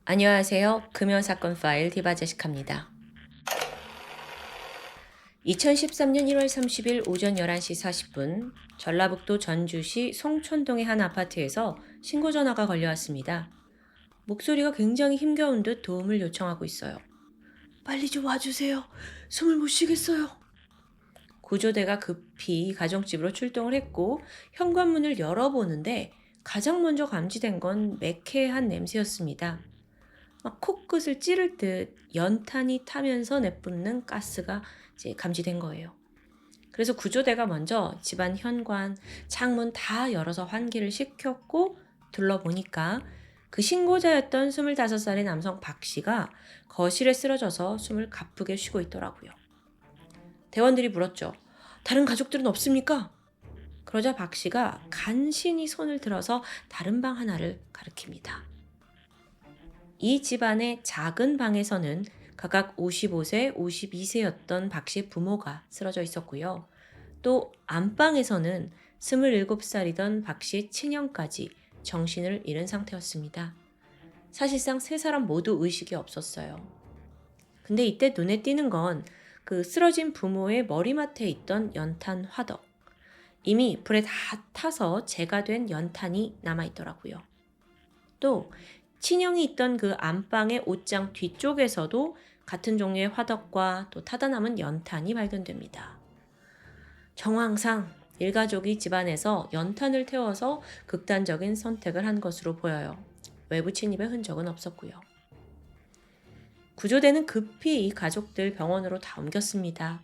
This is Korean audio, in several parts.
안녕하세요. 금연사건 파일 디바제시카입니다. 2013년 1월 30일 오전 11시 40분 전라북도 전주시 송촌동의 한 아파트에서 신고 전화가 걸려왔습니다. 목소리가 굉장히 힘겨운 듯 도움을 요청하고 있어요. 빨리 좀 와주세요. 숨을 못 쉬겠어요. 구조대가 급히 가정집으로 출동을 했고 현관문을 열어보는데 가장 먼저 감지된 건 매캐한 냄새였습니다. 막 코끝을 찌를 듯 연탄이 타면서 내뿜는 가스가 이제 감지된 거예요. 그래서 구조대가 먼저 집안 현관, 창문 다 열어서 환기를 시켰고 둘러보니까 그 신고자였던 25살의 남성 박 씨가 거실에 쓰러져서 숨을 가쁘게 쉬고 있더라고요. 대원들이 물었죠. 다른 가족들은 없습니까? 그러자 박 씨가 간신히 손을 들어서 다른 방 하나를 가리킵니다. 이 집안의 작은 방에서는 각각 55세, 52세였던 박 씨 부모가 쓰러져 있었고요. 또 안방에서는 27살이던 박 씨 친형까지 정신을 잃은 상태였습니다. 사실상 세 사람 모두 의식이 없었어요. 근데 이때 눈에 띄는 건 그 쓰러진 부모의 머리맡에 있던 연탄 화덕. 이미 불에 다 타서 재가 된 연탄이 남아있더라고요. 또 친형이 있던 그 안방의 옷장 뒤쪽에서도 같은 종류의 화덕과 또 타다 남은 연탄이 발견됩니다. 정황상 일가족이 집안에서 연탄을 태워서 극단적인 선택을 한 것으로 보여요. 외부 침입의 흔적은 없었고요. 구조대는 급히 이 가족들 병원으로 다 옮겼습니다.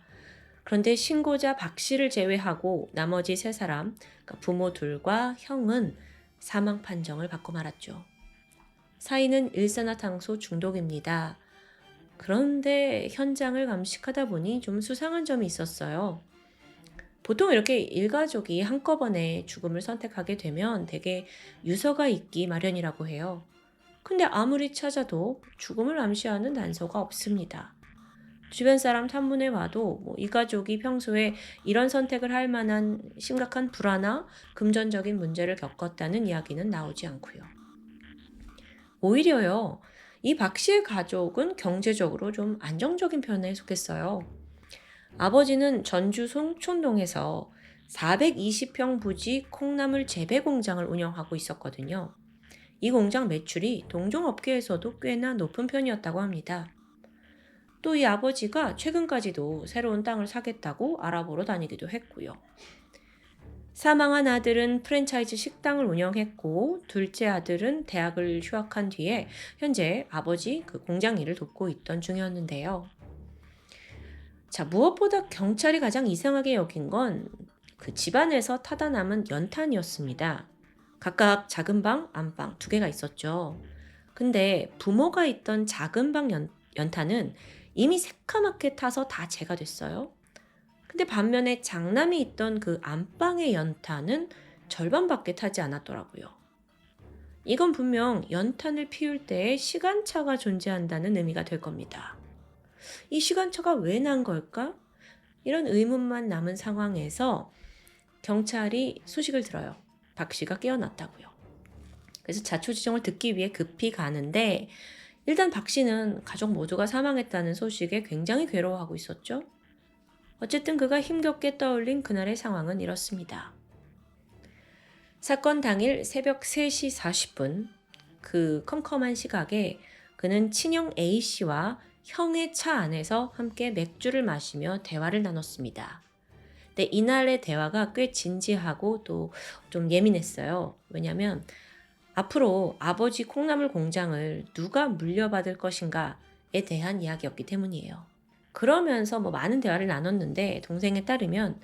그런데 신고자 박 씨를 제외하고 나머지 세 사람, 그러니까 부모 둘과 형은 사망 판정을 받고 말았죠. 사인은 일산화탄소 중독입니다. 그런데 현장을 감식하다 보니 좀 수상한 점이 있었어요. 보통 이렇게 일가족이 한꺼번에 죽음을 선택하게 되면 대개 유서가 있기 마련이라고 해요. 근데 아무리 찾아도 죽음을 암시하는 단서가 없습니다. 주변 사람 탐문해 와도 이 가족이 평소에 이런 선택을 할 만한 심각한 불화나 금전적인 문제를 겪었다는 이야기는 나오지 않고요. 오히려요, 이 박 씨의 가족은 경제적으로 좀 안정적인 편에 속했어요. 아버지는 전주 송촌동에서 420평 부지 콩나물 재배 공장을 운영하고 있었거든요. 이 공장 매출이 동종업계에서도 꽤나 높은 편이었다고 합니다. 또 이 아버지가 최근까지도 새로운 땅을 사겠다고 알아보러 다니기도 했고요. 사망한 아들은 프랜차이즈 식당을 운영했고 둘째 아들은 대학을 휴학한 뒤에 현재 아버지 그 공장 일을 돕고 있던 중이었는데요. 자, 무엇보다 경찰이 가장 이상하게 여긴 건 그 집안에서 타다 남은 연탄이었습니다. 각각 작은 방, 안방 두 개가 있었죠. 근데 부모가 있던 작은 방 연탄은 이미 새카맣게 타서 다 재가 됐어요. 근데 반면에 장남이 있던 그 안방의 연탄은 절반밖에 타지 않았더라고요. 이건 분명 연탄을 피울 때에 시간차가 존재한다는 의미가 될 겁니다. 이 시간차가 왜 난 걸까? 이런 의문만 남은 상황에서 경찰이 소식을 들어요. 박 씨가 깨어났다고요. 그래서 자초지종을 듣기 위해 급히 가는데 일단 박 씨는 가족 모두가 사망했다는 소식에 굉장히 괴로워하고 있었죠. 어쨌든 그가 힘겹게 떠올린 그날의 상황은 이렇습니다. 사건 당일 새벽 3시 40분 그 컴컴한 시각에 그는 친형 A씨와 형의 차 안에서 함께 맥주를 마시며 대화를 나눴습니다. 근데 이날의 대화가 꽤 진지하고 또 좀 예민했어요. 왜냐하면 앞으로 아버지 콩나물 공장을 누가 물려받을 것인가에 대한 이야기였기 때문이에요. 그러면서 많은 대화를 나눴는데 동생에 따르면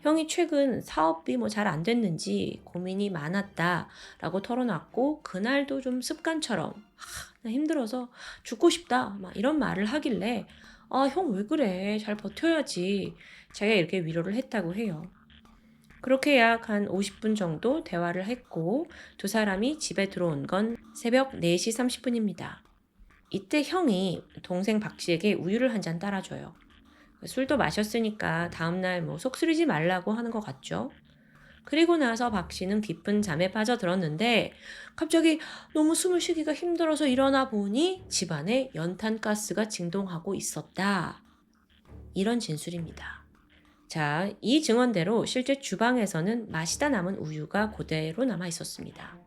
형이 최근 사업이 잘 안 됐는지 고민이 많았다라고 털어놨고 그날도 좀 습관처럼 나 힘들어서 죽고 싶다 막 이런 말을 하길래 형 왜 그래 잘 버텨야지 자기가 이렇게 위로를 했다고 해요. 그렇게 약 한 50분 정도 대화를 했고 두 사람이 집에 들어온 건 새벽 4시 30분입니다. 이때 형이 동생 박 씨에게 우유를 한 잔 따라줘요. 술도 마셨으니까 다음날 속 쓰리지 말라고 하는 것 같죠. 그리고 나서 박 씨는 깊은 잠에 빠져들었는데 갑자기 너무 숨을 쉬기가 힘들어서 일어나 보니 집안에 연탄가스가 진동하고 있었다. 이런 진술입니다. 자, 이 증언대로 실제 주방에서는 마시다 남은 우유가 그대로 남아 있었습니다.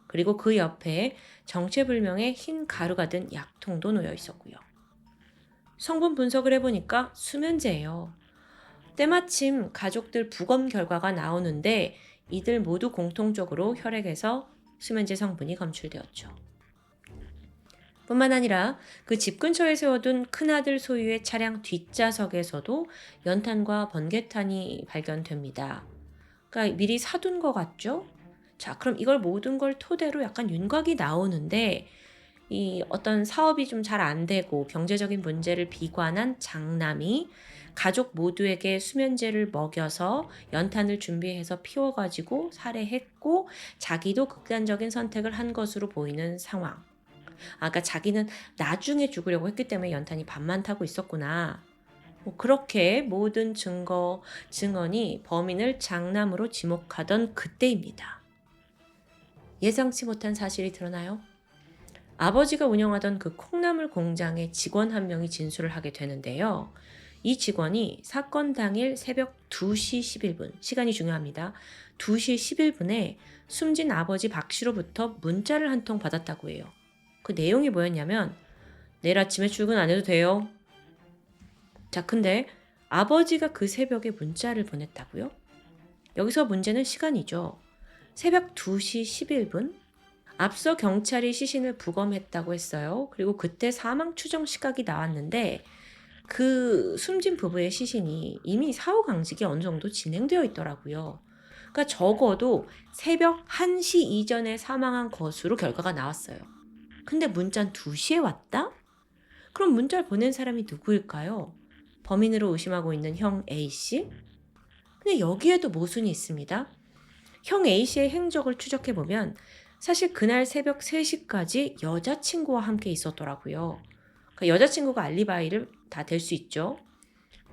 그리고 그 옆에 정체불명의 흰 가루가 든 약통도 놓여 있었고요. 성분 분석을 해보니까 수면제예요. 때마침 가족들 부검 결과가 나오는데 이들 모두 공통적으로 혈액에서 수면제 성분이 검출되었죠. 뿐만 아니라 그 집 근처에 세워둔 큰아들 소유의 차량 뒷좌석에서도 연탄과 번개탄이 발견됩니다. 그러니까 미리 사둔 것 같죠? 자, 그럼 이걸 모든 걸 토대로 약간 윤곽이 나오는데 이 어떤 사업이 좀 잘 안 되고 경제적인 문제를 비관한 장남이 가족 모두에게 수면제를 먹여서 연탄을 준비해서 피워가지고 살해했고 자기도 극단적인 선택을 한 것으로 보이는 상황. 그러니까 자기는 나중에 죽으려고 했기 때문에 연탄이 반만 타고 있었구나. 뭐 그렇게 모든 증언이 범인을 장남으로 지목하던 그때입니다. 예상치 못한 사실이 드러나요? 아버지가 운영하던 그 콩나물 공장의 직원 한 명이 진술을 하게 되는데요. 이 직원이 사건 당일 새벽 2시 11분, 시간이 중요합니다. 2시 11분에 숨진 아버지 박 씨로부터 문자를 한 통 받았다고 해요. 그 내용이 뭐였냐면 내일 아침에 출근 안 해도 돼요. 자, 근데 아버지가 그 새벽에 문자를 보냈다고요? 여기서 문제는 시간이죠. 새벽 2시 11분? 앞서 경찰이 시신을 부검했다고 했어요. 그리고 그때 사망 추정 시각이 나왔는데 그 숨진 부부의 시신이 이미 사후 강직이 어느 정도 진행되어 있더라고요. 그러니까 적어도 새벽 1시 이전에 사망한 것으로 결과가 나왔어요. 근데 문자는 2시에 왔다? 그럼 문자를 보낸 사람이 누구일까요? 범인으로 의심하고 있는 형 A씨? 근데 여기에도 모순이 있습니다. 형 A씨의 행적을 추적해보면 사실 그날 새벽 3시까지 여자친구와 함께 있었더라고요. 그러니까 여자친구가 알리바이를 다 댈 수 있죠.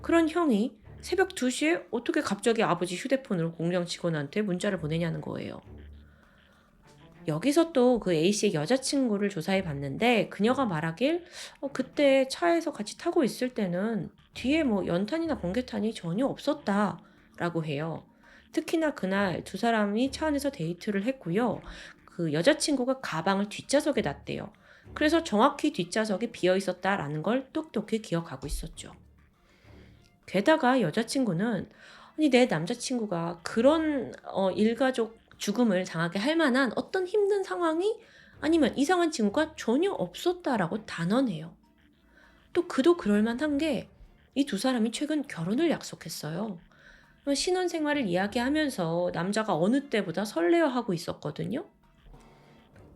그런 형이 새벽 2시에 어떻게 갑자기 아버지 휴대폰으로 공장 직원한테 문자를 보내냐는 거예요. 여기서 또 그 A씨의 여자친구를 조사해 봤는데 그녀가 말하길 그때 차에서 같이 타고 있을 때는 뒤에 뭐 연탄이나 번개탄이 전혀 없었다라고 해요. 특히나 그날 두 사람이 차 안에서 데이트를 했고요. 그 여자친구가 가방을 뒷좌석에 놨대요. 그래서 정확히 뒷좌석이 비어 있었다라는 걸 똑똑히 기억하고 있었죠. 게다가 여자친구는 아니 내 남자친구가 그런 일가족 죽음을 당하게 할 만한 어떤 힘든 상황이 아니면 이상한 친구가 전혀 없었다라고 단언해요. 또 그도 그럴 만한 게 이 두 사람이 최근 결혼을 약속했어요. 신혼생활을 이야기하면서 남자가 어느 때보다 설레어하고 있었거든요.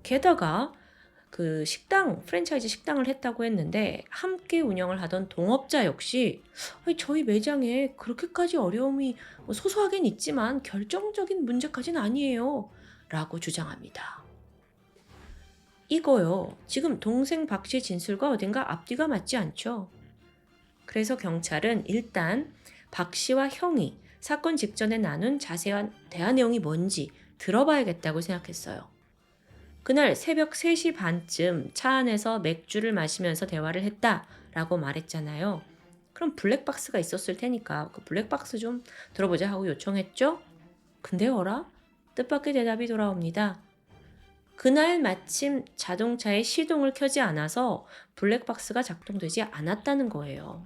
게다가 그 프랜차이즈 식당을 했다고 했는데 함께 운영을 하던 동업자 역시 아니, 저희 매장에 그렇게까지 어려움이 뭐 소소하긴 있지만 결정적인 문제까지는 아니에요. 라고 주장합니다. 이거요. 지금 동생 박 씨 진술과 어딘가 앞뒤가 맞지 않죠. 그래서 경찰은 일단 박 씨와 형이 사건 직전에 나눈 자세한 대화 내용이 뭔지 들어봐야겠다고 생각했어요. 그날 새벽 3시 반쯤 차 안에서 맥주를 마시면서 대화를 했다라고 말했잖아요. 그럼 블랙박스가 있었을 테니까 그 블랙박스 좀 들어보자 하고 요청했죠? 근데 어라? 뜻밖의 대답이 돌아옵니다. 그날 마침 자동차에 시동을 켜지 않아서 블랙박스가 작동되지 않았다는 거예요.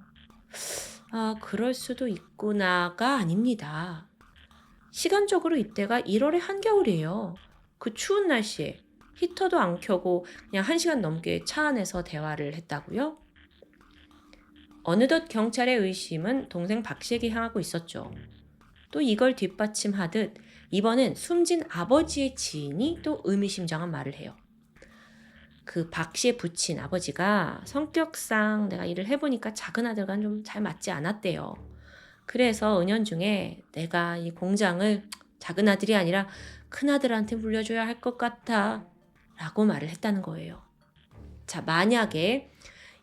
아, 그럴 수도 있구나가 아닙니다. 시간적으로 이때가 1월의 한겨울이에요. 그 추운 날씨에 히터도 안 켜고 그냥 1시간 넘게 차 안에서 대화를 했다고요? 어느덧 경찰의 의심은 동생 박 씨에게 향하고 있었죠. 또 이걸 뒷받침하듯 이번엔 숨진 아버지의 지인이 또 의미심장한 말을 해요. 그 박 씨의 부친 아버지가 성격상 내가 일을 해보니까 작은 아들과는 좀 잘 맞지 않았대요. 그래서 은연중에 내가 이 공장을 작은 아들이 아니라 큰 아들한테 물려줘야 할 것 같아 라고 말을 했다는 거예요. 자, 만약에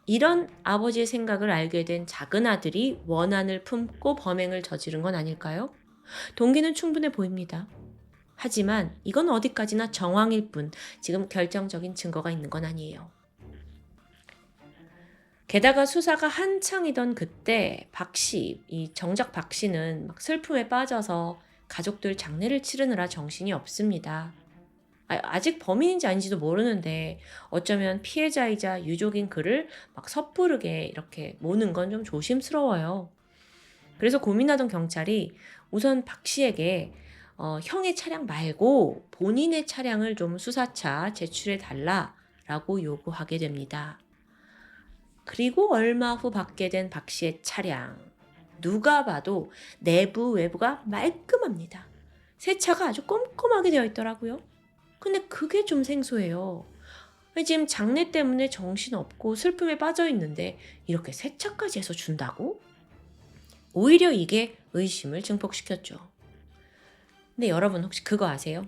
이런 아버지의 생각을 알게 된 작은 아들이 원한을 품고 범행을 저지른 건 아닐까요? 동기는 충분해 보입니다. 하지만 이건 어디까지나 정황일 뿐 지금 결정적인 증거가 있는 건 아니에요. 게다가 수사가 한창이던 그때 정작 박 씨는 막 슬픔에 빠져서 가족들 장례를 치르느라 정신이 없습니다. 아직 범인인지 아닌지도 모르는데 어쩌면 피해자이자 유족인 그를 막 섣부르게 이렇게 모는 건 좀 조심스러워요. 그래서 고민하던 경찰이 우선 박 씨에게 형의 차량 말고 본인의 차량을 좀 수사차 제출해 달라라고 요구하게 됩니다. 그리고 얼마 후 받게 된 박 씨의 차량. 누가 봐도 내부 외부가 말끔합니다. 세차가 아주 꼼꼼하게 되어 있더라고요. 근데 그게 좀 생소해요. 지금 장례 때문에 정신없고 슬픔에 빠져 있는데 이렇게 세차까지 해서 준다고? 오히려 이게 의심을 증폭시켰죠. 근데 여러분 혹시 그거 아세요?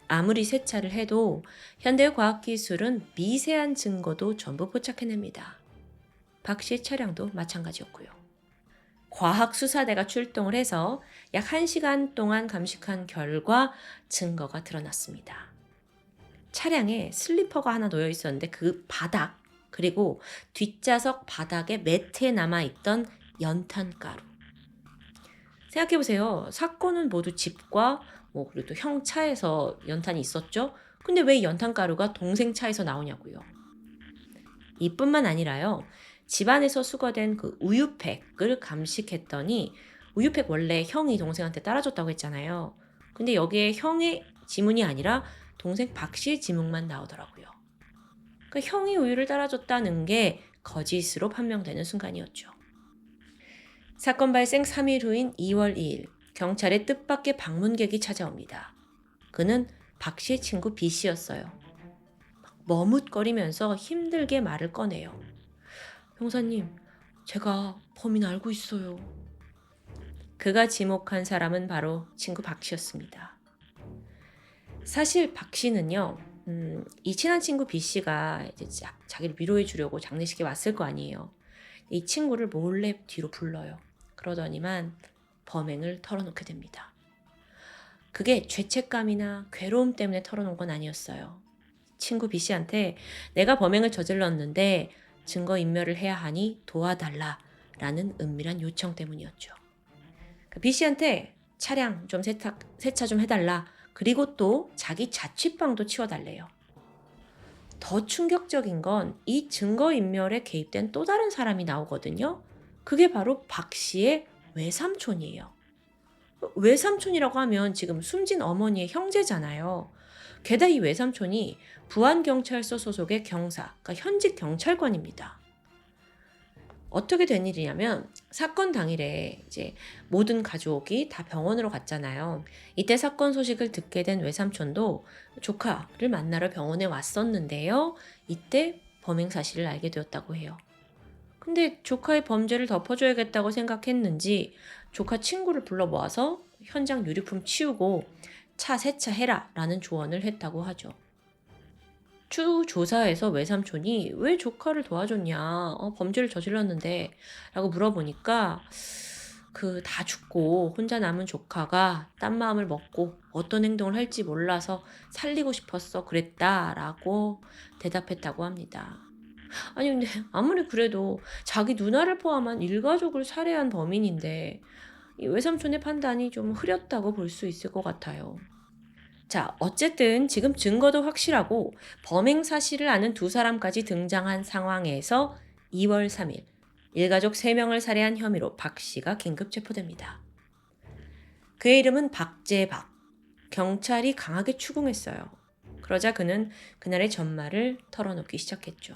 아무리 세차를 해도 현대의 과학기술은 미세한 증거도 전부 포착해냅니다. 박 씨의 차량도 마찬가지였고요. 과학수사대가 출동을 해서 약 1시간 동안 감식한 결과 증거가 드러났습니다. 차량에 슬리퍼가 하나 놓여 있었는데 그 바닥, 그리고 뒷좌석 바닥에 매트에 남아있던 연탄가루. 생각해보세요. 사건은 모두 집과 그리고 또 형 차에서 연탄이 있었죠? 근데 왜 연탄가루가 동생 차에서 나오냐고요. 이뿐만 아니라요. 집안에서 수거된 그 우유팩을 감식했더니 우유팩 원래 형이 동생한테 따라줬다고 했잖아요. 근데 여기에 형의 지문이 아니라 동생 박 씨의 지문만 나오더라고요. 그러니까 형이 우유를 따라줬다는 게 거짓으로 판명되는 순간이었죠. 사건 발생 3일 후인 2월 2일 경찰의 뜻밖의 방문객이 찾아옵니다. 그는 박 씨의 친구 B 씨였어요. 머뭇거리면서 힘들게 말을 꺼내요. 형사님, 제가 범인 알고 있어요. 그가 지목한 사람은 바로 친구 박 씨였습니다. 사실 박 씨는요, 이 친한 친구 B 씨가 이제 자기를 위로해 주려고 장례식에 왔을 거 아니에요. 이 친구를 몰래 뒤로 불러요. 그러더니만 범행을 털어놓게 됩니다. 그게 죄책감이나 괴로움 때문에 털어놓은 건 아니었어요. 친구 B 씨한테 내가 범행을 저질렀는데 증거인멸을 해야 하니 도와달라라는 은밀한 요청 때문이었죠. B 씨한테 차량 좀 세차 좀 해달라. 그리고 또 자기 자취방도 치워달래요. 더 충격적인 건 이 증거인멸에 개입된 또 다른 사람이 나오거든요. 그게 바로 박 씨의 외삼촌이에요. 외삼촌이라고 하면 지금 숨진 어머니의 형제잖아요. 게다가 이 외삼촌이 부안경찰서 소속의 경사, 그러니까 현직 경찰관입니다. 어떻게 된 일이냐면 사건 당일에 이제 모든 가족이 다 병원으로 갔잖아요. 이때 사건 소식을 듣게 된 외삼촌도 조카를 만나러 병원에 왔었는데요. 이때 범행 사실을 알게 되었다고 해요. 근데 조카의 범죄를 덮어줘야겠다고 생각했는지 조카 친구를 불러 모아서 현장 유류품 치우고 차 세차해라 라는 조언을 했다고 하죠. 추 조사에서 외삼촌이 왜 조카를 도와줬냐, 범죄를 저질렀는데 라고 물어보니까 그 다 죽고 혼자 남은 조카가 딴 마음을 먹고 어떤 행동을 할지 몰라서 살리고 싶었어 그랬다라고 대답했다고 합니다. 아니 근데 아무리 그래도 자기 누나를 포함한 일가족을 살해한 범인인데 이 외삼촌의 판단이 좀 흐렸다고 볼 수 있을 것 같아요. 자, 어쨌든 지금 증거도 확실하고 범행 사실을 아는 두 사람까지 등장한 상황에서 2월 3일 일가족 3명을 살해한 혐의로 박 씨가 긴급 체포됩니다. 그의 이름은 박재박. 경찰이 강하게 추궁했어요. 그러자 그는 그날의 전말을 털어놓기 시작했죠.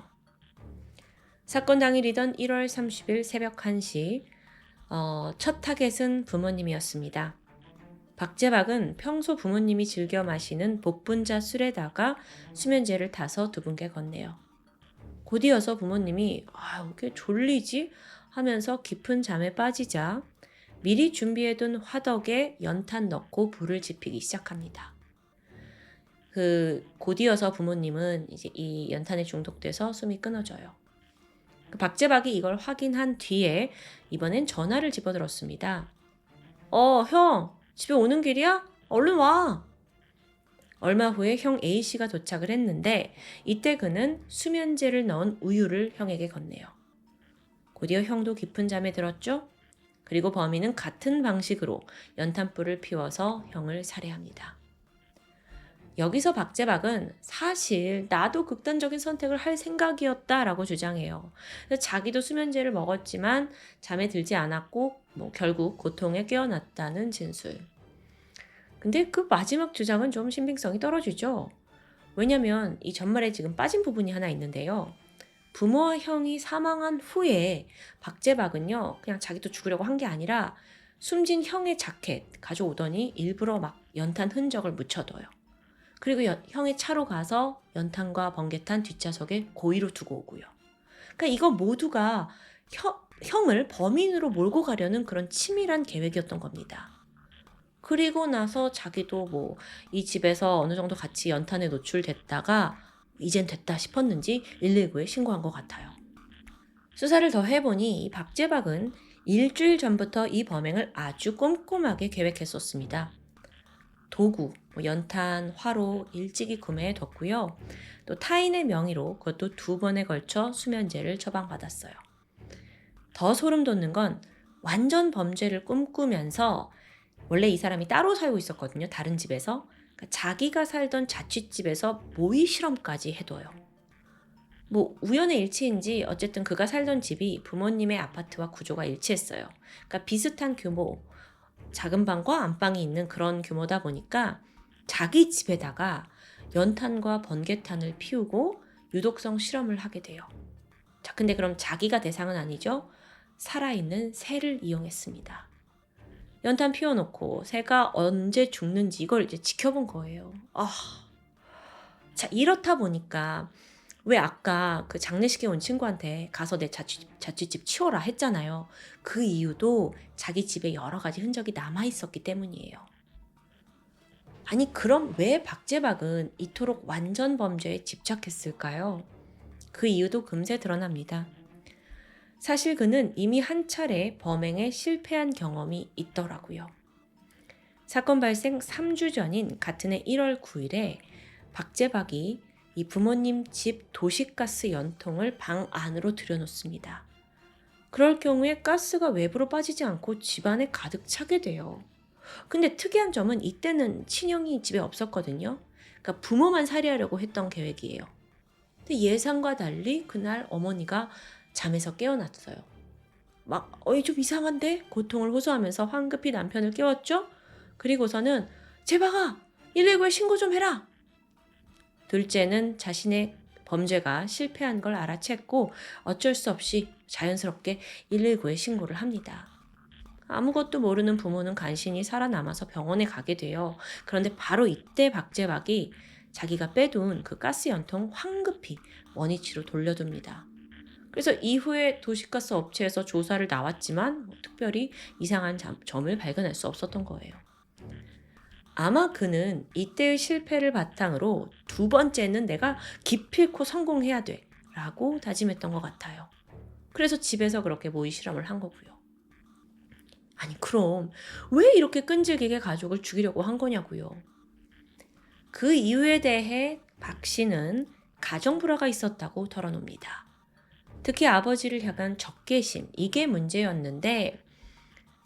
사건 당일이던 1월 30일 새벽 1시 첫 타겟은 부모님이었습니다. 박재박은 평소 부모님이 즐겨 마시는 복분자 술에다가 수면제를 타서 두 분께 건네요. 곧이어서 부모님이 왜 이렇게 졸리지? 하면서 깊은 잠에 빠지자 미리 준비해둔 화덕에 연탄 넣고 불을 지피기 시작합니다. 곧이어서 부모님은 이제 이 연탄에 중독돼서 숨이 끊어져요. 박재박이 이걸 확인한 뒤에 이번엔 전화를 집어들었습니다. 형! 집에 오는 길이야? 얼른 와. 얼마 후에 형 A씨가 도착을 했는데 이때 그는 수면제를 넣은 우유를 형에게 건네요. 곧이어 형도 깊은 잠에 들었죠? 그리고 범인은 같은 방식으로 연탄불을 피워서 형을 살해합니다. 여기서 박재박은 사실 나도 극단적인 선택을 할 생각이었다라고 주장해요. 자기도 수면제를 먹었지만 잠에 들지 않았고 결국 고통에 깨어났다는 진술. 근데 그 마지막 주장은 좀 신빙성이 떨어지죠. 왜냐면 이 전말에 지금 빠진 부분이 하나 있는데요. 부모와 형이 사망한 후에 박재박은요, 그냥 자기도 죽으려고 한 게 아니라 숨진 형의 자켓 가져오더니 일부러 막 연탄 흔적을 묻혀둬요. 그리고 형의 차로 가서 연탄과 번개탄 뒷좌석에 고의로 두고 오고요. 그러니까 이거 모두가 형을 범인으로 몰고 가려는 그런 치밀한 계획이었던 겁니다. 그리고 나서 자기도 이 집에서 어느 정도 같이 연탄에 노출됐다가 이젠 됐다 싶었는지 119에 신고한 것 같아요. 수사를 더 해보니 이 박재박은 일주일 전부터 이 범행을 아주 꼼꼼하게 계획했었습니다. 도구, 연탄, 화로 일찍이 구매해뒀고요. 또 타인의 명의로 그것도 2번에 걸쳐 수면제를 처방받았어요. 더 소름 돋는 건 완전 범죄를 꿈꾸면서 원래 이 사람이 따로 살고 있었거든요. 다른 집에서. 그러니까 자기가 살던 자취집에서 모의 실험까지 해둬요. 우연의 일치인지 어쨌든 그가 살던 집이 부모님의 아파트와 구조가 일치했어요. 그러니까 비슷한 규모, 작은 방과 안방이 있는 그런 규모다 보니까 자기 집에다가 연탄과 번개탄을 피우고 유독성 실험을 하게 돼요. 자, 근데 그럼 자기가 대상은 아니죠? 살아있는 새를 이용했습니다. 연탄 피워놓고 새가 언제 죽는지 이걸 이제 지켜본 거예요. 자, 이렇다 보니까 왜 아까 그 장례식에 온 친구한테 가서 내 자취집 치워라 했잖아요. 그 이유도 자기 집에 여러 가지 흔적이 남아있었기 때문이에요. 아니, 그럼 왜 박재박은 이토록 완전 범죄에 집착했을까요? 그 이유도 금세 드러납니다. 사실 그는 이미 한 차례 범행에 실패한 경험이 있더라고요. 사건 발생 3주 전인 같은 해 1월 9일에 박재박이 이 부모님 집 도시가스 연통을 방 안으로 들여놓습니다. 그럴 경우에 가스가 외부로 빠지지 않고 집안에 가득 차게 돼요. 근데 특이한 점은 이때는 친형이 집에 없었거든요. 그러니까 부모만 살해하려고 했던 계획이에요. 근데 예상과 달리 그날 어머니가 잠에서 깨어났어요. 좀 이상한데? 고통을 호소하면서 황급히 남편을 깨웠죠? 그리고서는 재박아! 119에 신고 좀 해라! 둘째는 자신의 범죄가 실패한 걸 알아챘고 어쩔 수 없이 자연스럽게 119에 신고를 합니다. 아무것도 모르는 부모는 간신히 살아남아서 병원에 가게 돼요. 그런데 바로 이때 박재박이 자기가 빼둔 그 가스 연통 황급히 원위치로 돌려둡니다. 그래서 이후에 도시가스 업체에서 조사를 나왔지만 특별히 이상한 점을 발견할 수 없었던 거예요. 아마 그는 이때의 실패를 바탕으로 2번째는 내가 기필코 성공해야 돼 라고 다짐했던 것 같아요. 그래서 집에서 그렇게 모의 실험을 한 거고요. 아니, 그럼 왜 이렇게 끈질기게 가족을 죽이려고 한 거냐고요. 그 이유에 대해 박 씨는 가정 불화가 있었다고 털어놉니다. 특히 아버지를 향한 적개심, 이게 문제였는데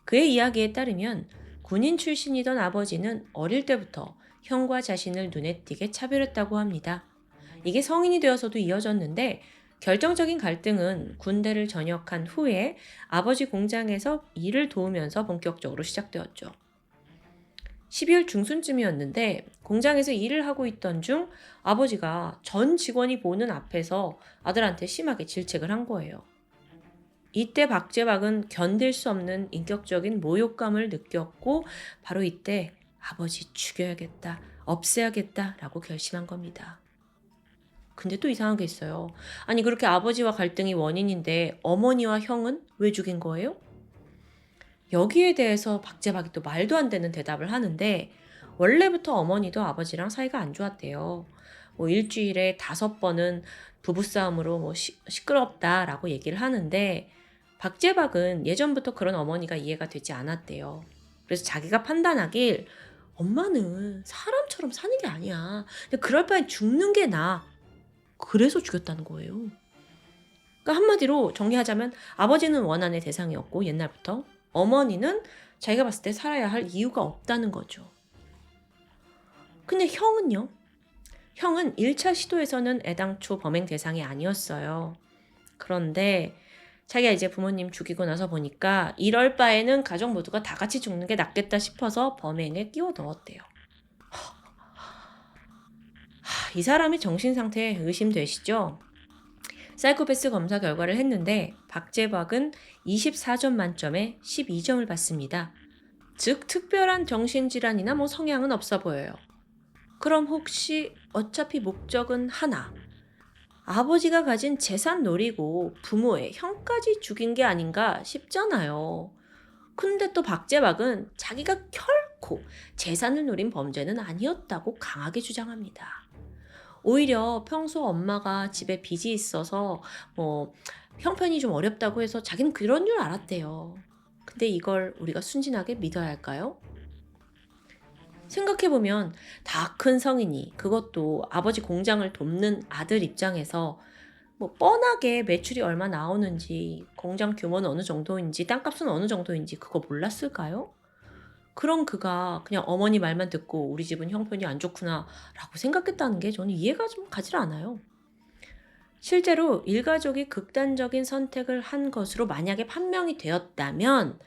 그의 이야기에 따르면 군인 출신이던 아버지는 어릴 때부터 형과 자신을 눈에 띄게 차별했다고 합니다. 이게 성인이 되어서도 이어졌는데 결정적인 갈등은 군대를 전역한 후에 아버지 공장에서 일을 도우면서 본격적으로 시작되었죠. 12월 중순쯤이었는데 공장에서 일을 하고 있던 중 아버지가 전 직원이 보는 앞에서 아들한테 심하게 질책을 한 거예요. 이때 박재박은 견딜 수 없는 인격적인 모욕감을 느꼈고 바로 이때 아버지 죽여야겠다, 없애야겠다 라고 결심한 겁니다. 근데 또 이상한 게 있어요. 아니, 그렇게 아버지와 갈등이 원인인데 어머니와 형은 왜 죽인 거예요? 여기에 대해서 박재박이 또 말도 안 되는 대답을 하는데 원래부터 어머니도 아버지랑 사이가 안 좋았대요. 일주일에 5번은 부부싸움으로 시끄럽다라고 얘기를 하는데 박재박은 예전부터 그런 어머니가 이해가 되지 않았대요. 그래서 자기가 판단하길 엄마는 사람처럼 사는 게 아니야. 근데 그럴 바엔 죽는 게 나아. 그래서 죽였다는 거예요. 그러니까 한마디로 정리하자면 아버지는 원한의 대상이었고 옛날부터 어머니는 자기가 봤을 때 살아야 할 이유가 없다는 거죠. 근데 형은요? 형은 1차 시도에서는 애당초 범행 대상이 아니었어요. 그런데 자기가 이제 부모님 죽이고 나서 보니까 이럴 바에는 가족 모두가 다 같이 죽는 게 낫겠다 싶어서 범행에 끼워 넣었대요. 이 사람의 정신 상태 의심되시죠? 사이코패스 검사 결과를 했는데 박재박은 24점 만점에 12점을 받습니다. 즉 특별한 정신질환이나 성향은 없어 보여요. 그럼 혹시 어차피 목적은 하나. 아버지가 가진 재산 노리고 부모의 형까지 죽인 게 아닌가 싶잖아요. 근데 또 박재박은 자기가 결코 재산을 노린 범죄는 아니었다고 강하게 주장합니다. 오히려 평소 엄마가 집에 빚이 있어서 형편이 좀 어렵다고 해서 자기는 그런 줄 알았대요. 근데 이걸 우리가 순진하게 믿어야 할까요? 생각해보면 다 큰 성인이 그것도 아버지 공장을 돕는 아들 입장에서 뻔하게 매출이 얼마 나오는지 공장 규모는 어느 정도인지 땅값은 어느 정도인지 그거 몰랐을까요? 그럼 그가 그냥 어머니 말만 듣고 우리 집은 형편이 안 좋구나 라고 생각했다는 게 저는 이해가 좀 가지 않아요. 실제로 일가족이 극단적인 선택을 한 것으로 만약에 판명이 되었다면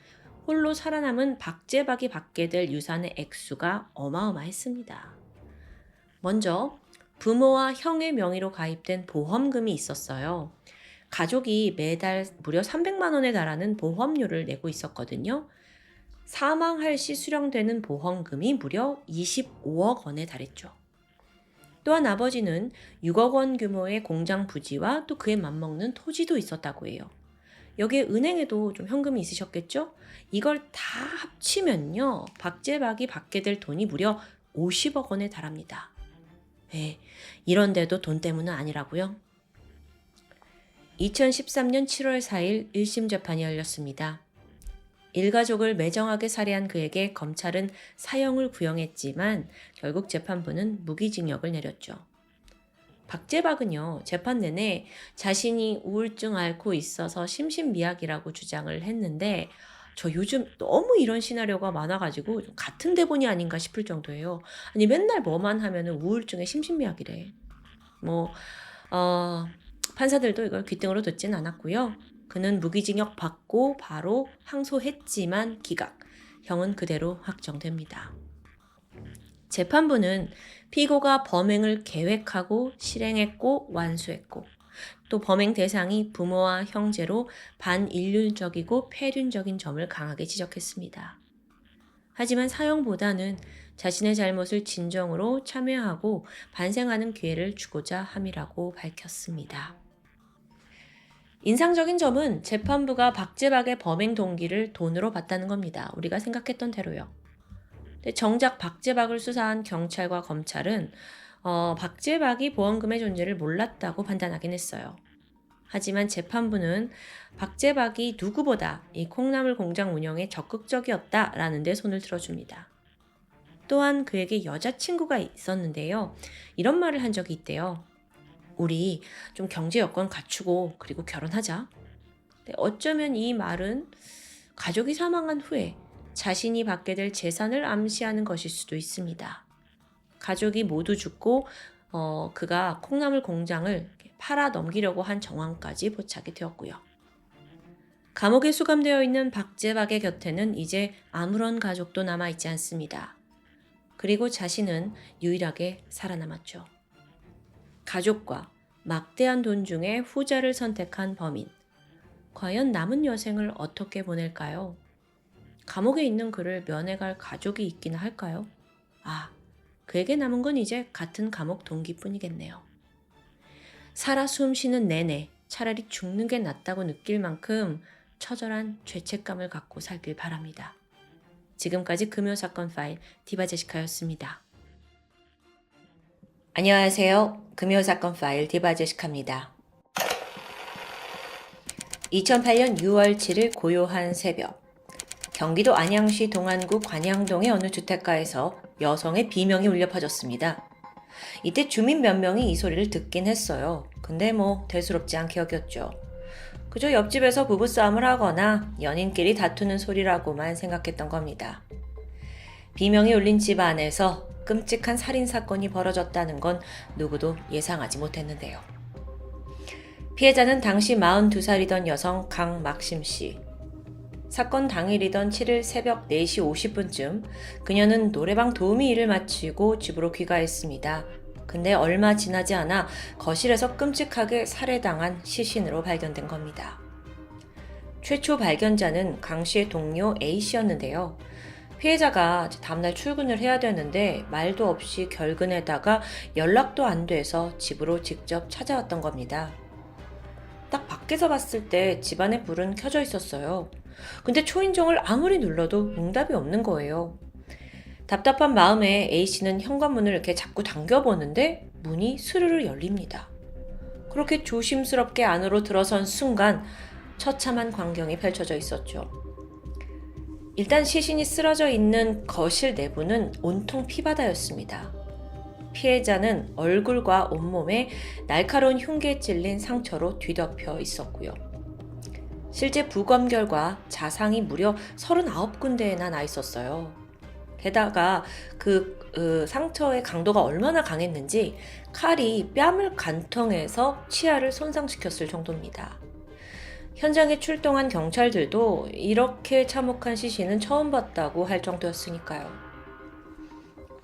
홀로 살아남은 박재박이 받게 될 유산의 액수가 어마어마했습니다. 먼저 부모와 형의 명의로 가입된 보험금이 있었어요. 가족이 매달 무려 300만 원에 달하는 보험료를 내고 있었거든요. 사망할 시 수령되는 보험금이 무려 25억 원에 달했죠. 또한 아버지는 6억 원 규모의 공장 부지와 또 그에 맞먹는 토지도 있었다고 해요. 여기에 은행에도 좀 현금이 있으셨겠죠? 이걸 다 합치면요. 박재박이 받게 될 돈이 무려 50억 원에 달합니다. 네, 이런데도 돈 때문은 아니라고요? 2013년 7월 4일 1심 재판이 열렸습니다. 일가족을 매정하게 살해한 그에게 검찰은 사형을 구형했지만 결국 재판부는 무기징역을 내렸죠. 박재박은요, 재판 내내 자신이 우울증 앓고 있어서 심신미약이라고 주장을 했는데 저 요즘 너무 이런 시나리오가 많아가지고 같은 대본이 아닌가 싶을 정도예요. 아니 맨날 뭐만 하면은 우울증에 심신미약이래. 판사들도 이걸 귓등으로 듣진 않았고요. 그는 무기징역 받고 바로 항소했지만 기각, 형은 그대로 확정됩니다. 재판부는 피고가 범행을 계획하고 실행했고 완수했고 또 범행 대상이 부모와 형제로 반인륜적이고 폐륜적인 점을 강하게 지적했습니다. 하지만 사형보다는 자신의 잘못을 진정으로 참여하고 반省하는 기회를 주고자 함이라고 밝혔습니다. 인상적인 점은 재판부가 박재박의 범행 동기를 돈으로 봤다는 겁니다. 우리가 생각했던 대로요. 근데 정작 박재박을 수사한 경찰과 검찰은 박재박이 보험금의 존재를 몰랐다고 판단하긴 했어요. 하지만 재판부는 박재박이 누구보다 이 콩나물 공장 운영에 적극적이었다라는 데 손을 들어줍니다. 또한 그에게 여자친구가 있었는데요. 이런 말을 한 적이 있대요. 우리 좀 경제 여건 갖추고 그리고 결혼하자. 어쩌면 이 말은 가족이 사망한 후에 자신이 받게 될 재산을 암시하는 것일 수도 있습니다. 가족이 모두 죽고 그가 콩나물 공장을 팔아 넘기려고 한 정황까지 포착이 되었고요. 감옥에 수감되어 있는 박재박의 곁에는 이제 아무런 가족도 남아있지 않습니다. 그리고 자신은 유일하게 살아남았죠. 가족과 막대한 돈 중에 후자를 선택한 범인. 과연 남은 여생을 어떻게 보낼까요? 감옥에 있는 그를 면회갈 가족이 있기나 할까요? 그에게 남은 건 이제 같은 감옥 동기뿐이겠네요. 살아 숨 쉬는 내내 차라리 죽는 게 낫다고 느낄 만큼 처절한 죄책감을 갖고 살길 바랍니다. 지금까지 금요사건 파일 디바제시카였습니다. 안녕하세요. 금요사건 파일 디바제시카입니다. 2008년 6월 7일 고요한 새벽. 경기도 안양시 동안구 관양동의 어느 주택가에서 여성의 비명이 울려 퍼졌습니다. 이때 주민 몇 명이 이 소리를 듣긴 했어요. 근데 대수롭지 않게 여겼죠. 그저 옆집에서 부부싸움을 하거나 연인끼리 다투는 소리라고만 생각했던 겁니다. 비명이 울린 집 안에서 끔찍한 살인사건이 벌어졌다는 건 누구도 예상하지 못했는데요. 피해자는 당시 42살이던 여성 강막심 씨. 사건 당일이던 7일 새벽 4시 50분쯤 그녀는 노래방 도우미 일을 마치고 집으로 귀가했습니다. 근데 얼마 지나지 않아 거실에서 끔찍하게 살해당한 시신으로 발견된 겁니다. 최초 발견자는 강 씨의 동료 A 씨였는데요. 피해자가 다음날 출근을 해야 되는데 말도 없이 결근에다가 연락도 안 돼서 집으로 직접 찾아왔던 겁니다. 딱 밖에서 봤을 때 집안에 불은 켜져 있었어요. 근데 초인종을 아무리 눌러도 응답이 없는 거예요. 답답한 마음에 A씨는 현관문을 이렇게 자꾸 당겨보는데 문이 스르르 열립니다. 그렇게 조심스럽게 안으로 들어선 순간 처참한 광경이 펼쳐져 있었죠. 일단 시신이 쓰러져 있는 거실 내부는 온통 피바다였습니다. 피해자는 얼굴과 온몸에 날카로운 흉기에 찔린 상처로 뒤덮여 있었고요. 실제 부검 결과 자상이 무려 39군데나 나 있었어요. 게다가 그 상처의 강도가 얼마나 강했는지 칼이 뺨을 관통해서 치아를 손상시켰을 정도입니다. 현장에 출동한 경찰들도 이렇게 참혹한 시신은 처음 봤다고 할 정도였으니까요.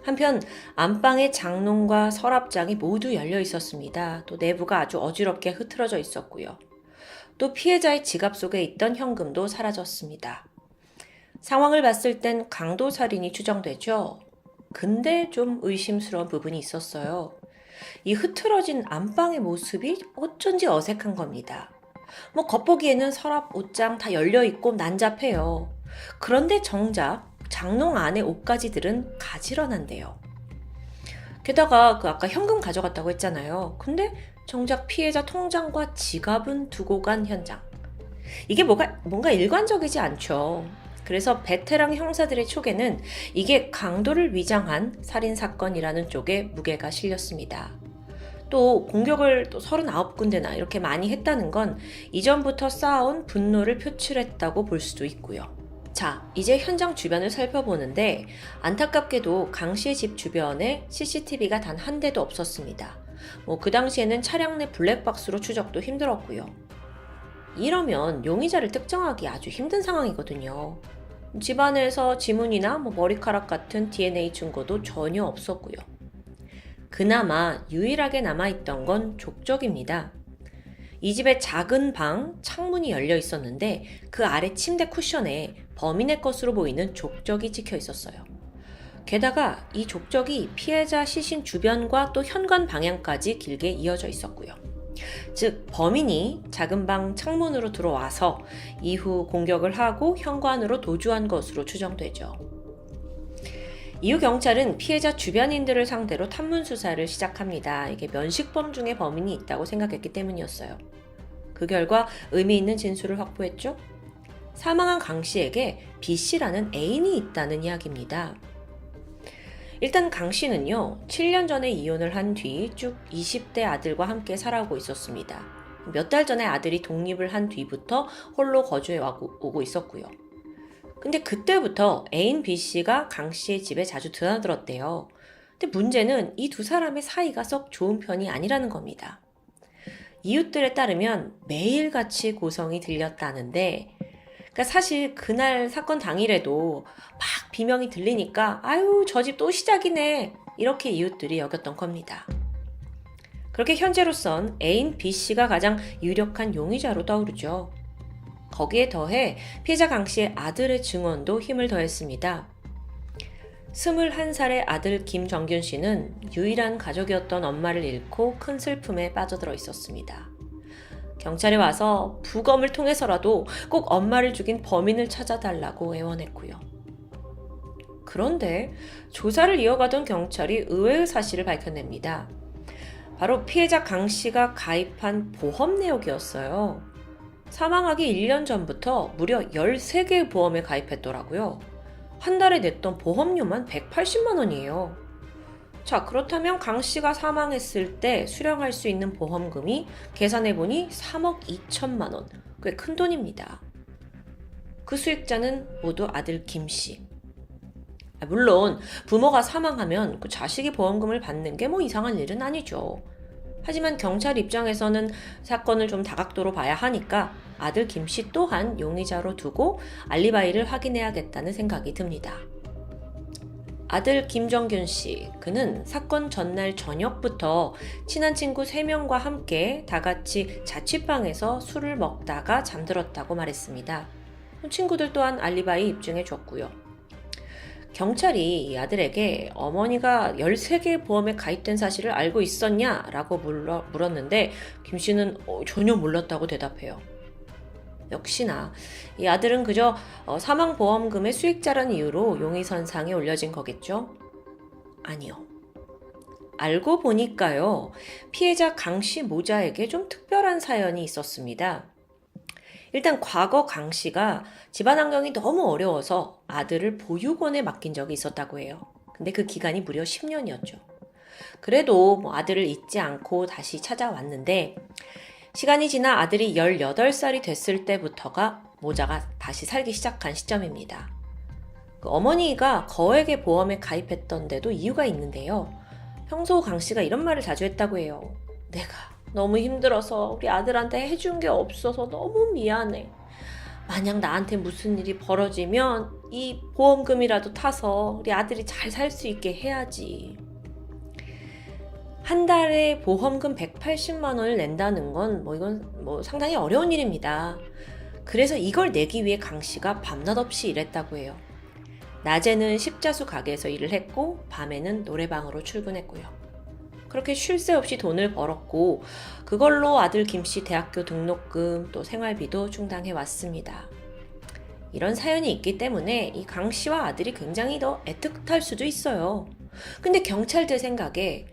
한편 안방의 장롱과 서랍장이 모두 열려 있었습니다. 또 내부가 아주 어지럽게 흐트러져 있었고요. 또 피해자의 지갑 속에 있던 현금도 사라졌습니다. 상황을 봤을 땐 강도살인이 추정되죠. 근데 좀 의심스러운 부분이 있었어요. 이 흐트러진 안방의 모습이 어쩐지 어색한 겁니다. 겉보기에는 서랍, 옷장 다 열려있고 난잡해요. 그런데 정작 장롱 안의 옷가지들은 가지런한데요. 게다가 아까 현금 가져갔다고 했잖아요. 근데 정작 피해자 통장과 지갑은 두고 간 현장. 이게 뭔가 일관적이지 않죠. 그래서 베테랑 형사들의 촉에는 이게 강도를 위장한 살인사건이라는 쪽에 무게가 실렸습니다. 또 공격을 또 39군데나 이렇게 많이 했다는 건 이전부터 쌓아온 분노를 표출했다고 볼 수도 있고요. 자, 이제 현장 주변을 살펴보는데 안타깝게도 강 씨의 집 주변에 CCTV가 단 한 대도 없었습니다. 그 당시에는 차량 내 블랙박스로 추적도 힘들었고요. 이러면 용의자를 특정하기 아주 힘든 상황이거든요. 집안에서 지문이나 머리카락 같은 DNA 증거도 전혀 없었고요. 그나마 유일하게 남아있던 건 족적입니다. 이 집의 작은 방 창문이 열려 있었는데 그 아래 침대 쿠션에 범인의 것으로 보이는 족적이 찍혀 있었어요. 게다가 이 족적이 피해자 시신 주변과 또 현관 방향까지 길게 이어져 있었고요. 즉 범인이 작은 방 창문으로 들어와서 이후 공격을 하고 현관으로 도주한 것으로 추정되죠. 이후 경찰은 피해자 주변인들을 상대로 탐문 수사를 시작합니다. 이게 면식범 중에 범인이 있다고 생각했기 때문이었어요. 그 결과 의미 있는 진술을 확보했죠. 사망한 강 씨에게 B 씨라는 애인이 있다는 이야기입니다. 일단 강 씨는요, 7년 전에 이혼을 한 뒤 쭉 20대 아들과 함께 살아오고 있었습니다. 몇 달 전에 아들이 독립을 한 뒤부터 홀로 거주해 오고 있었고요. 근데 그때부터 애인 B 씨가 강 씨의 집에 자주 드나들었대요. 근데 문제는 이 두 사람의 사이가 썩 좋은 편이 아니라는 겁니다. 이웃들에 따르면 매일같이 고성이 들렸다는데, 그러니까 사실 그날 사건 당일에도 막 비명이 들리니까 아유 저 집 또 시작이네 이렇게 이웃들이 여겼던 겁니다. 그렇게 현재로선 애인 B 씨가 가장 유력한 용의자로 떠오르죠. 거기에 더해 피해자 강 씨의 아들의 증언도 힘을 더했습니다. 21살의 아들 김정균 씨는 유일한 가족이었던 엄마를 잃고 큰 슬픔에 빠져들어 있었습니다. 경찰에 와서 부검을 통해서라도 꼭 엄마를 죽인 범인을 찾아달라고 애원했고요. 그런데 조사를 이어가던 경찰이 의외의 사실을 밝혀냅니다. 바로 피해자 강 씨가 가입한 보험 내역이었어요. 사망하기 1년 전부터 무려 13개의 보험에 가입했더라고요. 한 달에 냈던 보험료만 180만 원이에요. 자, 그렇다면 강 씨가 사망했을 때 수령할 수 있는 보험금이 계산해보니 3억 2천만 원. 꽤 큰 돈입니다. 그 수익자는 모두 아들 김 씨. 물론 부모가 사망하면 그 자식이 보험금을 받는 게 뭐 이상한 일은 아니죠. 하지만 경찰 입장에서는 사건을 좀 다각도로 봐야 하니까 아들 김 씨 또한 용의자로 두고 알리바이를 확인해야겠다는 생각이 듭니다. 아들 김정균 씨, 그는 사건 전날 저녁부터 친한 친구 3명과 함께 다 같이 자취방에서 술을 먹다가 잠들었다고 말했습니다. 친구들 또한 알리바이 입증해 줬고요. 경찰이 이 아들에게 어머니가 13개의 보험에 가입된 사실을 알고 있었냐? 라고 물었는데 김 씨는 전혀 몰랐다고 대답해요. 역시나 이 아들은 그저 사망보험금의 수익자란 이유로 용의선상에 올려진 거겠죠? 아니요. 알고 보니까요, 피해자 강 씨 모자에게 좀 특별한 사연이 있었습니다. 일단 과거 강 씨가 집안 환경이 너무 어려워서 아들을 보육원에 맡긴 적이 있었다고 해요. 근데 그 기간이 무려 10년이었죠. 그래도 뭐 아들을 잊지 않고 다시 찾아왔는데 시간이 지나 아들이 18살이 됐을 때부터가 모자가 다시 살기 시작한 시점입니다. 그 어머니가 거액의 보험에 가입했던 데도 이유가 있는데요. 평소 강 씨가 이런 말을 자주 했다고 해요. 내가 너무 힘들어서 우리 아들한테 해준 게 없어서 너무 미안해. 만약 나한테 무슨 일이 벌어지면 이 보험금이라도 타서 우리 아들이 잘 살 수 있게 해야지. 한 달에 보험금 180만 원을 낸다는 건 이건 상당히 어려운 일입니다. 그래서 이걸 내기 위해 강 씨가 밤낮 없이 일했다고 해요. 낮에는 십자수 가게에서 일을 했고 밤에는 노래방으로 출근했고요. 그렇게 쉴 새 없이 돈을 벌었고 그걸로 아들 김 씨 대학교 등록금 또 생활비도 충당해 왔습니다. 이런 사연이 있기 때문에 이 강 씨와 아들이 굉장히 더 애틋할 수도 있어요. 근데 경찰들 생각에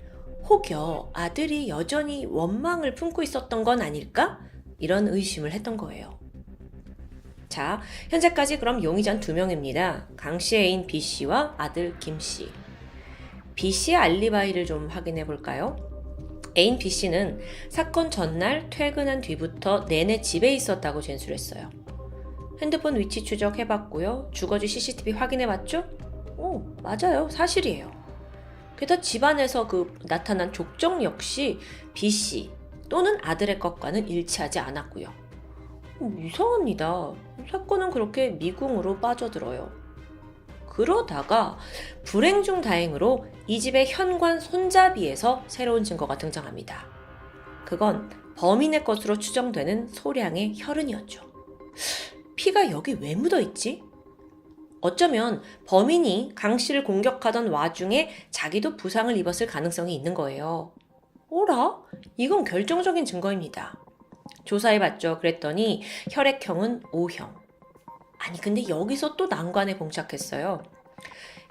혹여 아들이 여전히 원망을 품고 있었던 건 아닐까? 이런 의심을 했던 거예요. 자, 현재까지 그럼 용의자는 2명입니다. 강 씨의 애인 B 씨와 아들 김 씨. B 씨의 알리바이를 좀 확인해 볼까요? 애인 B 씨는 사건 전날 퇴근한 뒤부터 내내 집에 있었다고 진술했어요. 핸드폰 위치 추적해봤고요. 주거지 CCTV 확인해봤죠? 맞아요. 사실이에요. 게다가 집안에서 나타난 족적 역시 B 씨 또는 아들의 것과는 일치하지 않았고요. 이상합니다. 사건은 그렇게 미궁으로 빠져들어요. 그러다가 불행 중 다행으로 이 집의 현관 손잡이에서 새로운 증거가 등장합니다. 그건 범인의 것으로 추정되는 소량의 혈흔이었죠. 피가 여기 왜 묻어있지? 어쩌면 범인이 강 씨를 공격하던 와중에 자기도 부상을 입었을 가능성이 있는 거예요. 어라? 이건 결정적인 증거입니다. 조사해봤죠. 그랬더니 혈액형은 O형. 아니 근데 여기서 또 난관에 봉착했어요.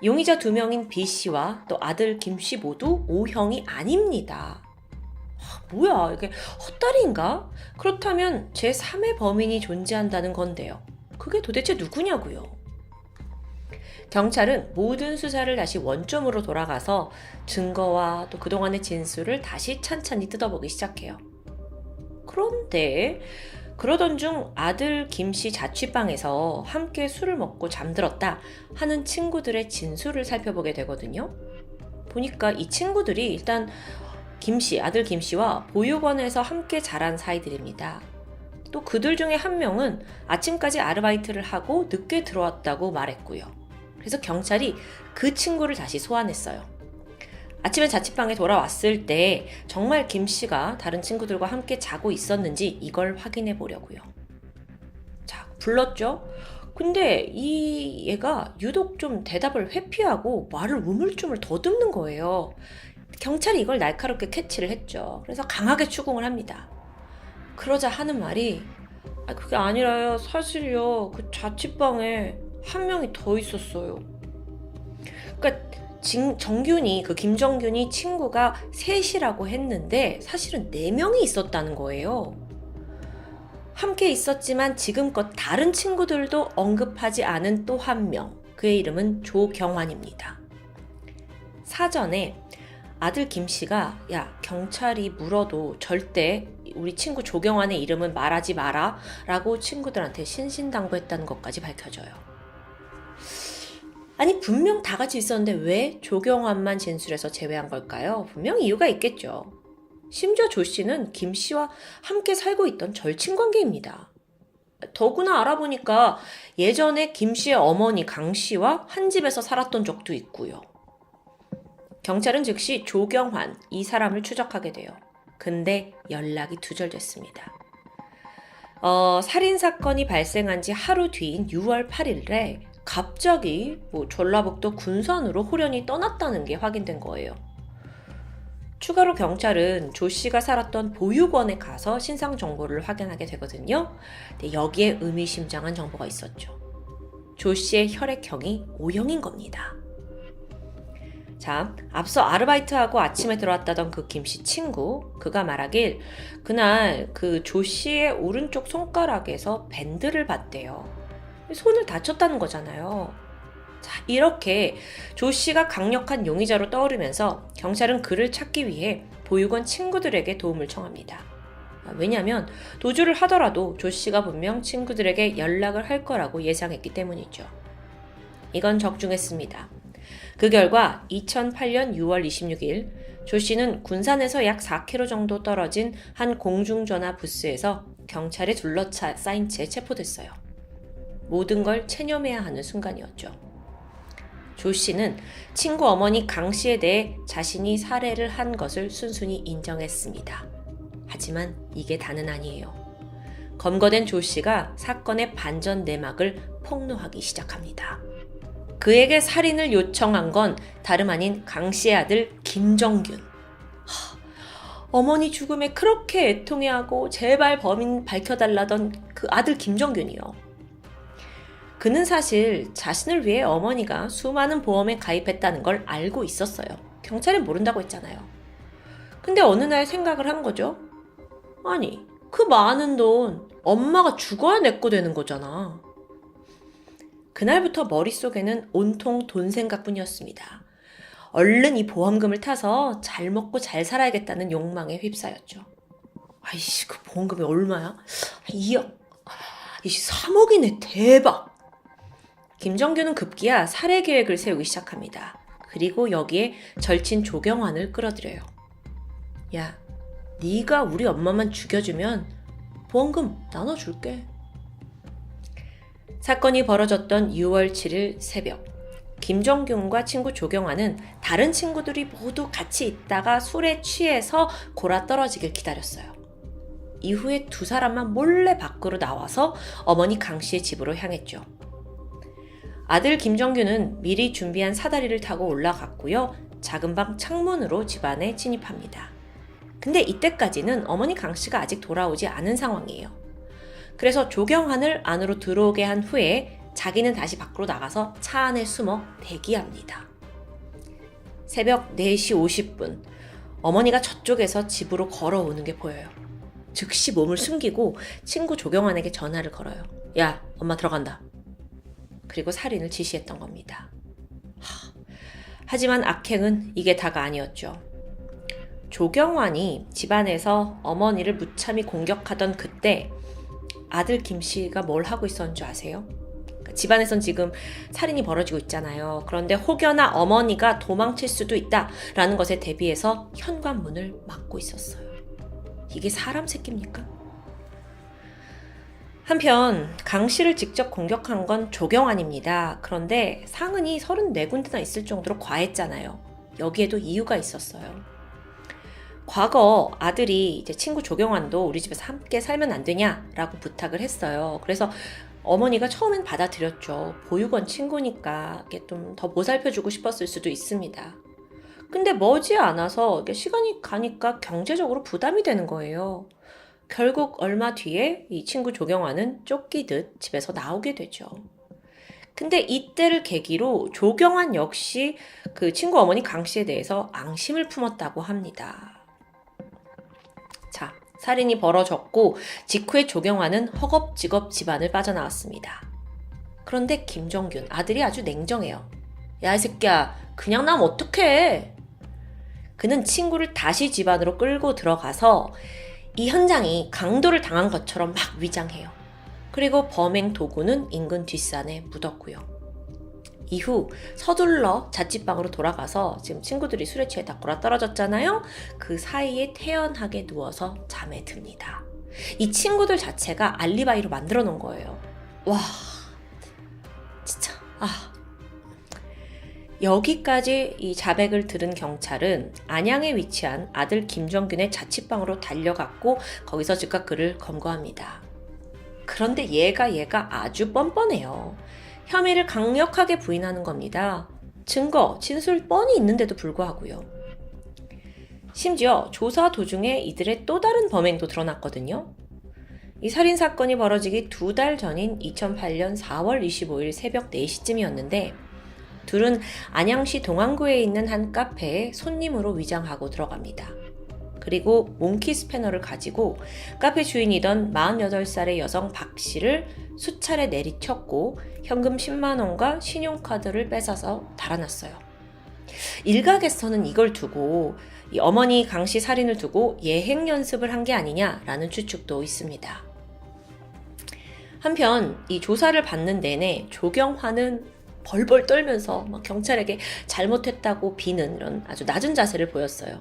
용의자 2명인 B 씨와 또 아들 김 씨 모두 O형이 아닙니다. 뭐야 이게 헛다리인가? 그렇다면 제3의 범인이 존재한다는 건데요. 그게 도대체 누구냐고요? 경찰은 모든 수사를 다시 원점으로 돌아가서 증거와 또 그동안의 진술을 다시 찬찬히 뜯어보기 시작해요. 그런데 그러던 중 아들 김 씨 자취방에서 함께 술을 먹고 잠들었다 하는 친구들의 진술을 살펴보게 되거든요. 보니까 이 친구들이 일단 김 씨, 아들 김 씨와 보육원에서 함께 자란 사이들입니다. 또 그들 중에 한 명은 아침까지 아르바이트를 하고 늦게 들어왔다고 말했고요. 그래서 경찰이 그 친구를 다시 소환했어요. 아침에 자취방에 돌아왔을 때 정말 김 씨가 다른 친구들과 함께 자고 있었는지 이걸 확인해 보려고요. 자, 불렀죠? 근데 이 얘가 유독 좀 대답을 회피하고 말을 우물쭈물 더듬는 거예요. 경찰이 이걸 날카롭게 캐치를 했죠. 그래서 강하게 추궁을 합니다. 그러자 하는 말이 그게 아니라요. 사실요. 그 자취방에 한 명이 더 있었어요. 그러니까 정균이 김정균이 친구가 셋이라고 했는데 사실은 4명이 있었다는 거예요. 함께 있었지만 지금껏 다른 친구들도 언급하지 않은 또 한 명, 그의 이름은 조경환입니다. 사전에 아들 김씨가 야, 경찰이 물어도 절대 우리 친구 조경환의 이름은 말하지 마라 라고 친구들한테 신신당부했다는 것까지 밝혀져요. 아니, 분명 다 같이 있었는데 왜 조경환만 진술해서 제외한 걸까요? 분명 이유가 있겠죠. 심지어 조 씨는 김 씨와 함께 살고 있던 절친 관계입니다. 더구나 알아보니까 예전에 김 씨의 어머니 강 씨와 한 집에서 살았던 적도 있고요. 경찰은 즉시 조경환, 이 사람을 추적하게 돼요. 근데 연락이 두절됐습니다. 살인사건이 발생한 지 하루 뒤인 6월 8일에 갑자기 전라북도 군산으로 호련히 떠났다는 게 확인된 거예요. 추가로 경찰은 조 씨가 살았던 보육원에 가서 신상 정보를 확인하게 되거든요. 근데 여기에 의미심장한 정보가 있었죠. 조 씨의 혈액형이 O형인 겁니다. 자, 앞서 아르바이트하고 아침에 들어왔다던 그 김씨 친구, 그가 말하길 그날 그 조 씨의 오른쪽 손가락에서 밴드를 봤대요. 손을 다쳤다는 거잖아요. 자, 이렇게 조 씨가 강력한 용의자로 떠오르면서 경찰은 그를 찾기 위해 보육원 친구들에게 도움을 청합니다. 왜냐하면 도주를 하더라도 조 씨가 분명 친구들에게 연락을 할 거라고 예상했기 때문이죠. 이건 적중했습니다. 그 결과 2008년 6월 26일 조 씨는 군산에서 약 4km 정도 떨어진 한 공중전화 부스에서 경찰에 둘러싸인 채 체포됐어요. 모든 걸 체념해야 하는 순간이었죠. 조 씨는 친구 어머니 강 씨에 대해 자신이 살해를 한 것을 순순히 인정했습니다. 하지만 이게 다는 아니에요. 검거된 조 씨가 사건의 반전 내막을 폭로하기 시작합니다. 그에게 살인을 요청한 건 다름 아닌 강 씨의 아들 김정균. 어머니 죽음에 그렇게 애통해하고 제발 범인 밝혀달라던 그 아들 김정균이요. 그는 사실 자신을 위해 어머니가 수많은 보험에 가입했다는 걸 알고 있었어요. 경찰은 모른다고 했잖아요. 근데 어느 날 생각을 한 거죠. 아니, 그 많은 돈 엄마가 죽어야 내 거 되는 거잖아. 그날부터 머릿속에는 온통 돈 생각뿐이었습니다. 얼른 이 보험금을 타서 잘 먹고 잘 살아야겠다는 욕망에 휩싸였죠. 아이씨, 그 보험금이 얼마야? 2억. 3억이네, 대박. 김정규는 급기야 살해 계획을 세우기 시작합니다. 그리고 여기에 절친 조경환을 끌어들여요. 야, 네가 우리 엄마만 죽여주면 보험금 나눠줄게. 사건이 벌어졌던 6월 7일 새벽, 김정균과 친구 조경환은 다른 친구들이 모두 같이 있다가 술에 취해서 골아떨어지길 기다렸어요. 이후에 두 사람만 몰래 밖으로 나와서 어머니 강 씨의 집으로 향했죠. 아들 김정균은 미리 준비한 사다리를 타고 올라갔고요. 작은 방 창문으로 집 안에 진입합니다. 근데 이때까지는 어머니 강 씨가 아직 돌아오지 않은 상황이에요. 그래서 조경환을 안으로 들어오게 한 후에 자기는 다시 밖으로 나가서 차 안에 숨어 대기합니다. 새벽 4시 50분, 어머니가 저쪽에서 집으로 걸어오는 게 보여요. 즉시 몸을 숨기고 친구 조경환에게 전화를 걸어요. 야, 엄마 들어간다. 그리고 살인을 지시했던 겁니다. 하지만 악행은 이게 다가 아니었죠. 조경환이 집안에서 어머니를 무참히 공격하던 그때 아들 김씨가 뭘 하고 있었는 줄 아세요? 집안에선 지금 살인이 벌어지고 있잖아요. 그런데 혹여나 어머니가 도망칠 수도 있다라는 것에 대비해서 현관문을 막고 있었어요. 이게 사람 새끼입니까? 한편 강 씨를 직접 공격한 건 조경환입니다. 그런데 상흔이 34군데나 있을 정도로 과했잖아요. 여기에도 이유가 있었어요. 과거 아들이 이제 친구 조경환도 우리 집에서 함께 살면 안 되냐라고 부탁을 했어요. 그래서 어머니가 처음엔 받아들였죠. 보육원 친구니까 이게 좀 더 보살펴주고 싶었을 수도 있습니다. 근데 머지않아서 시간이 가니까 경제적으로 부담이 되는 거예요. 결국 얼마 뒤에 이 친구 조경환은 쫓기듯 집에서 나오게 되죠. 근데 이때를 계기로 조경환 역시 그 친구 어머니 강 씨에 대해서 앙심을 품었다고 합니다. 자, 살인이 벌어졌고 직후에 조경환은 허겁지겁 집안을 빠져나왔습니다. 그런데 김정균, 아들이 아주 냉정해요. 야, 이 새끼야, 그냥 나면 어떡해? 그는 친구를 다시 집 안으로 끌고 들어가서 이 현장이 강도를 당한 것처럼 막 위장해요. 그리고 범행 도구는 인근 뒷산에 묻었고요. 이후 서둘러 자취방으로 돌아가서 지금 친구들이 술에 취해 다 골아떨어졌잖아요. 그 사이에 태연하게 누워서 잠에 듭니다. 이 친구들 자체가 알리바이로 만들어 놓은 거예요. 와, 진짜 여기까지 이 자백을 들은 경찰은 안양에 위치한 아들 김정균의 자취방으로 달려갔고 거기서 즉각 그를 검거합니다. 그런데 얘가 아주 뻔뻔해요. 혐의를 강력하게 부인하는 겁니다. 증거, 진술 뻔히 있는데도 불구하고요. 심지어 조사 도중에 이들의 또 다른 범행도 드러났거든요. 이 살인사건이 벌어지기 2달 전인 2008년 4월 25일 새벽 4시쯤이었는데 둘은 안양시 동안구에 있는 한 카페에 손님으로 위장하고 들어갑니다. 그리고 몽키 스패너를 가지고 카페 주인이던 48살의 여성 박 씨를 수차례 내리쳤고 현금 10만 원과 신용카드를 뺏어서 달아났어요. 일각에서는 이걸 두고 이 어머니 강 씨 살인을 두고 예행 연습을 한 게 아니냐라는 추측도 있습니다. 한편 이 조사를 받는 내내 조경환은 벌벌 떨면서 막 경찰에게 잘못했다고 비는 이런 아주 낮은 자세를 보였어요.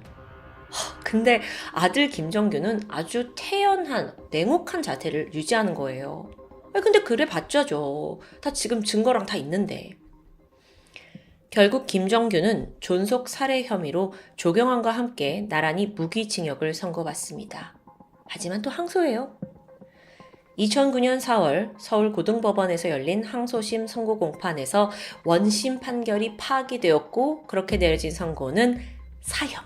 근데 아들 김정균은 아주 태연한 냉혹한 자세를 유지하는 거예요. 근데 그래 봤자죠. 다 지금 증거랑 다 있는데. 결국 김정균은 존속 살해 혐의로 조경환과 함께 나란히 무기징역을 선고받습니다. 하지만 또 항소해요. 2009년 4월 서울고등법원에서 열린 항소심 선고 공판에서 원심 판결이 파기되었고 그렇게 내려진 선고는 사형.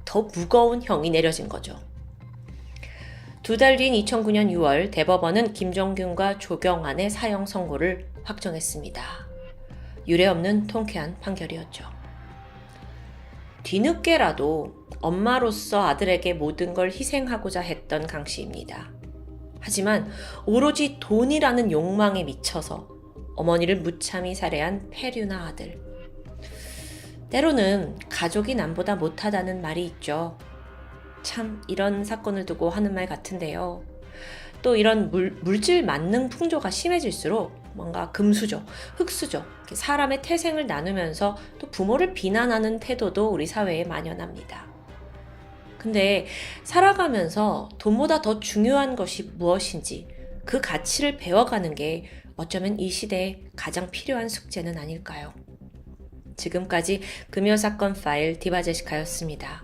더 무거운 형이 내려진 거죠. 2달 뒤인 2009년 6월 대법원은 김정균과 조경환의 사형 선고를 확정했습니다. 유례없는 통쾌한 판결이었죠. 뒤늦게라도 엄마로서 아들에게 모든 걸 희생하고자 했던 강 씨입니다. 하지만 오로지 돈이라는 욕망에 미쳐서 어머니를 무참히 살해한 폐륜아 아들. 때로는 가족이 남보다 못하다는 말이 있죠. 참 이런 사건을 두고 하는 말 같은데요. 또 이런 물질 만능 풍조가 심해질수록 뭔가 금수저, 흙수저, 사람의 태생을 나누면서 또 부모를 비난하는 태도도 우리 사회에 만연합니다. 근데 살아가면서 돈보다 더 중요한 것이 무엇인지 그 가치를 배워가는 게 어쩌면 이 시대에 가장 필요한 숙제는 아닐까요? 지금까지 금요사건 파일 디바제시카였습니다.